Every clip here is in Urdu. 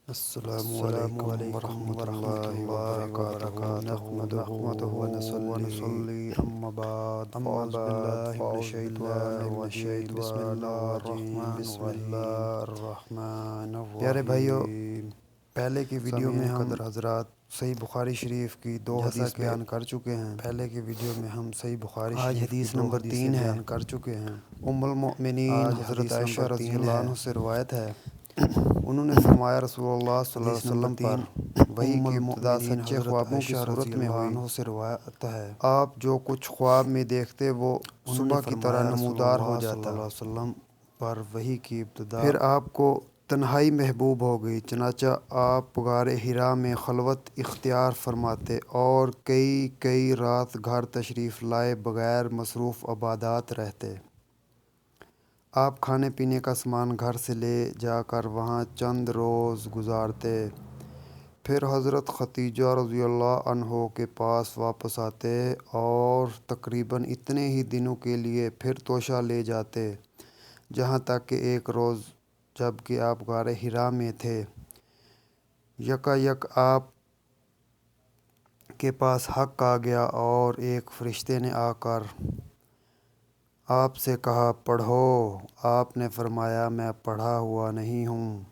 السلام علیکم ورحمۃ اللہ وبرکاتہ نحمدہ ونصلی اما بعد فاعوذ باللہ من الشیطان الرجیم بسم اللہ الرحمن الرحیم پیارے بھائیو، پہلے کی ویڈیو میں ہم حضرات صحیح بخاری شریف کی دو حدیث بیان کر چکے ہیں۔ پہلے کی ویڈیو میں ہم صحیح بخاری شریف حدیث نمبر 3 بیان کر چکے ہیں۔ ام المؤمنین حضرت عائشہ رضی اللہ عنہ سے روایت ہے، انہوں نے فرمایا رسول اللہ صلی اللہ علیہ وسلم پر وحی کی ابتدا سچے خوابوں کی صورت میں ہوئی سے روایت ہے، آپ جو کچھ خواب میں دیکھتے وہ صبح کی طرح نمودار ہو جاتا۔ صلی اللہ علیہ وسلم پر وحی کی ابتدا پھر آپ کو تنہائی محبوب ہو گئی، چنانچہ آپ غار حرا میں خلوت اختیار فرماتے اور کئی رات گھر تشریف لائے بغیر مصروف عبادات رہتے۔ آپ کھانے پینے کا سامان گھر سے لے جا کر وہاں چند روز گزارتے، پھر حضرت خدیجہ رضی اللہ عنہ کے پاس واپس آتے اور تقریباً اتنے ہی دنوں کے لیے پھر توشہ لے جاتے، جہاں تک کہ ایک روز جب کہ آپ غار حرا میں تھے، یک آپ کے پاس حق آ گیا اور ایک فرشتے نے آ کر آپ سے کہا پڑھو۔ آپ نے فرمایا میں پڑھا ہوا نہیں ہوں۔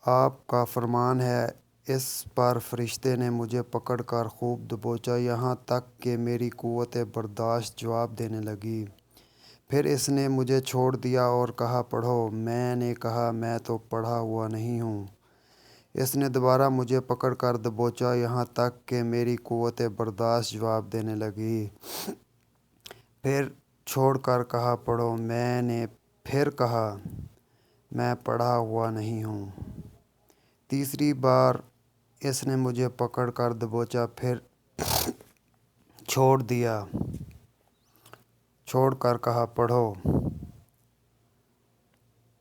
آپ کا فرمان ہے۔ اس پر فرشتے نے مجھے پکڑ کر خوب دبوچا یہاں تک کہ میری قوت برداشت جواب دینے لگی، پھر اس نے مجھے چھوڑ دیا اور کہا پڑھو۔ میں نے کہا میں تو پڑھا ہوا نہیں ہوں۔ اس نے دوبارہ مجھے پکڑ کر دبوچا یہاں تک کہ میری قوت برداشت جواب دینے لگی، پھر چھوڑ کر کہا پڑھو۔ میں نے پھر کہا میں پڑھا ہوا نہیں ہوں۔ تیسری بار اس نے مجھے پکڑ کر دبوچا، پھر چھوڑ کر کہا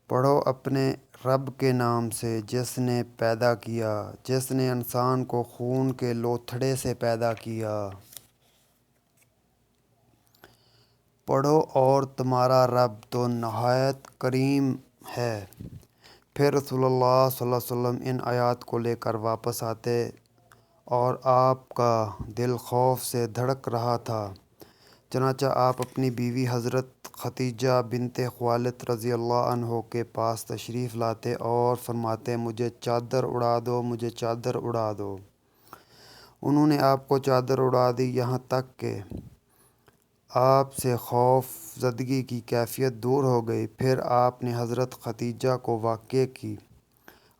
پڑھو اپنے رب کے نام سے جس نے پیدا کیا، جس نے انسان کو خون کے لوتھڑے سے پیدا کیا۔ پڑھو اور تمہارا رب تو نہایت کریم ہے۔ پھر رسول اللہ صلی اللہ علیہ وسلم ان آیات کو لے کر واپس آتے اور آپ کا دل خوف سے دھڑک رہا تھا، چنانچہ آپ اپنی بیوی حضرت خدیجہ بنت خویلد رضی اللہ عنہ کے پاس تشریف لاتے اور فرماتے مجھے چادر اڑا دو، مجھے چادر اڑا دو۔ انہوں نے آپ کو چادر اڑا دی یہاں تک کہ آپ سے خوف زدگی کی کیفیت دور ہو گئی۔ پھر آپ نے حضرت خدیجہ کو واقعے کی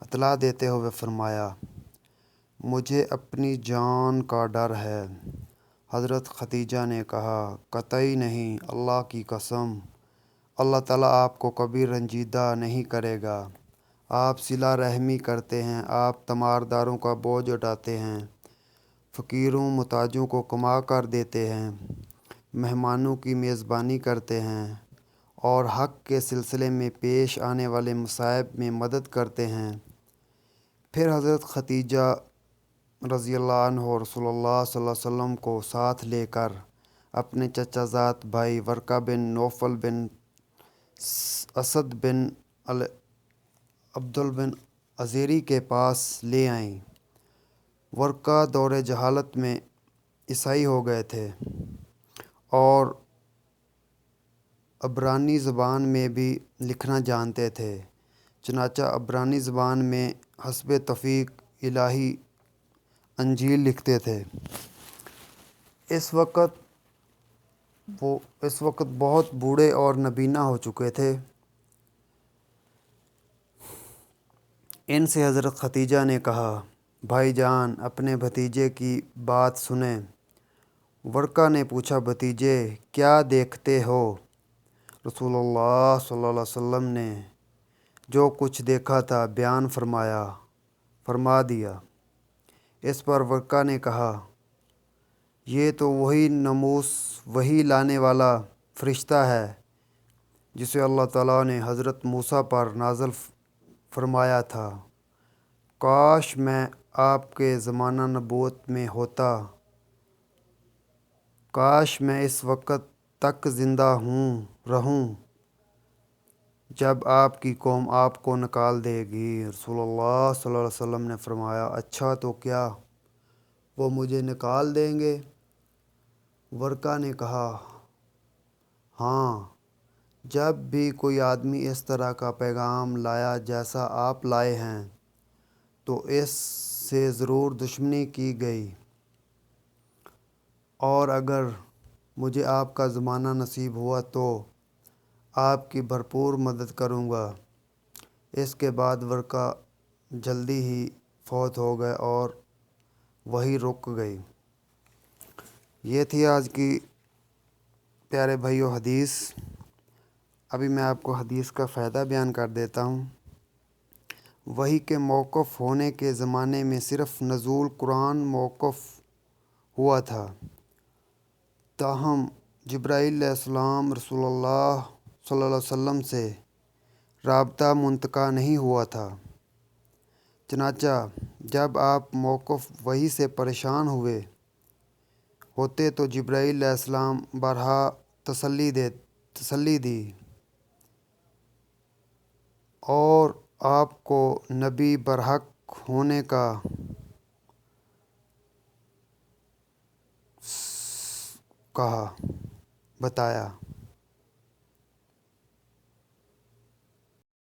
اطلاع دیتے ہوئے فرمایا مجھے اپنی جان کا ڈر ہے۔ حضرت خدیجہ نے کہا قطعی نہیں، اللہ کی قسم، اللہ تعالیٰ آپ کو کبھی رنجیدہ نہیں کرے گا۔ آپ صلہ رحمی کرتے ہیں، آپ تیمارداروں کا بوجھ اٹھاتے ہیں، فقیروں محتاجوں کو کما کر دیتے ہیں، مہمانوں کی میزبانی کرتے ہیں اور حق کے سلسلے میں پیش آنے والے مصائب میں مدد کرتے ہیں۔ پھر حضرت خدیجہ رضی اللہ عنہ رسول اللہ صلی اللہ علیہ وسلم کو ساتھ لے کر اپنے چچا زاد بھائی ورقہ بن نوفل بن اسد بن عبد بن عزیری کے پاس لے آئیں۔ ورقہ دور جہالت میں عیسائی ہو گئے تھے اور عبرانی زبان میں بھی لکھنا جانتے تھے، چنانچہ عبرانی زبان میں حسب توفیق الہی انجیل لکھتے تھے۔ اس وقت بہت بوڑھے اور نابینا ہو چکے تھے۔ ان سے حضرت خدیجہ نے کہا بھائی جان اپنے بھتیجے کی بات سنیں۔ ورقہ نے پوچھا بھتیجے کیا دیکھتے ہو؟ رسول اللہ صلی اللہ علیہ وسلم نے جو کچھ دیکھا تھا بیان فرما دیا۔ اس پر ورقہ نے کہا یہ تو وہی ناموس وحی لانے والا فرشتہ ہے جسے اللہ تعالیٰ نے حضرت موسیٰ پر نازل فرمایا تھا۔ کاش میں آپ کے زمانہ نبوت میں ہوتا، کاش میں اس وقت تک زندہ رہوں۔ جب آپ کی قوم آپ کو نکال دے گی۔ رسول اللہ صلی اللہ علیہ وسلم نے فرمایا، اچھا تو کیا وہ مجھے نکال دیں گے؟ ورقہ نے کہا، ہاں، جب بھی کوئی آدمی اس طرح کا پیغام لایا جیسا آپ لائے ہیں تو اس سے ضرور دشمنی کی گئی، اور اگر مجھے آپ کا زمانہ نصیب ہوا تو آپ کی بھرپور مدد کروں گا۔ اس کے بعد ورقہ جلدی ہی فوت ہو گئے اور وہی رک گئی۔ یہ تھی آج کی پیارے بھائیو حدیث۔ ابھی میں آپ کو حدیث کا فائدہ بیان کر دیتا ہوں۔ وحی کے موقوف ہونے کے زمانے میں صرف نزول قرآن موقوف ہوا تھا، تاہم جبرائیل علیہ السلام رسول اللہ صلی اللہ علیہ وسلم سے رابطہ منقطع نہیں ہوا تھا۔ چنانچہ جب آپ موقوف وحی سے پریشان ہوتے تو جبرائیل علیہ السلام بارہا تسلی دی اور آپ کو نبی برحق ہونے کا بتایا۔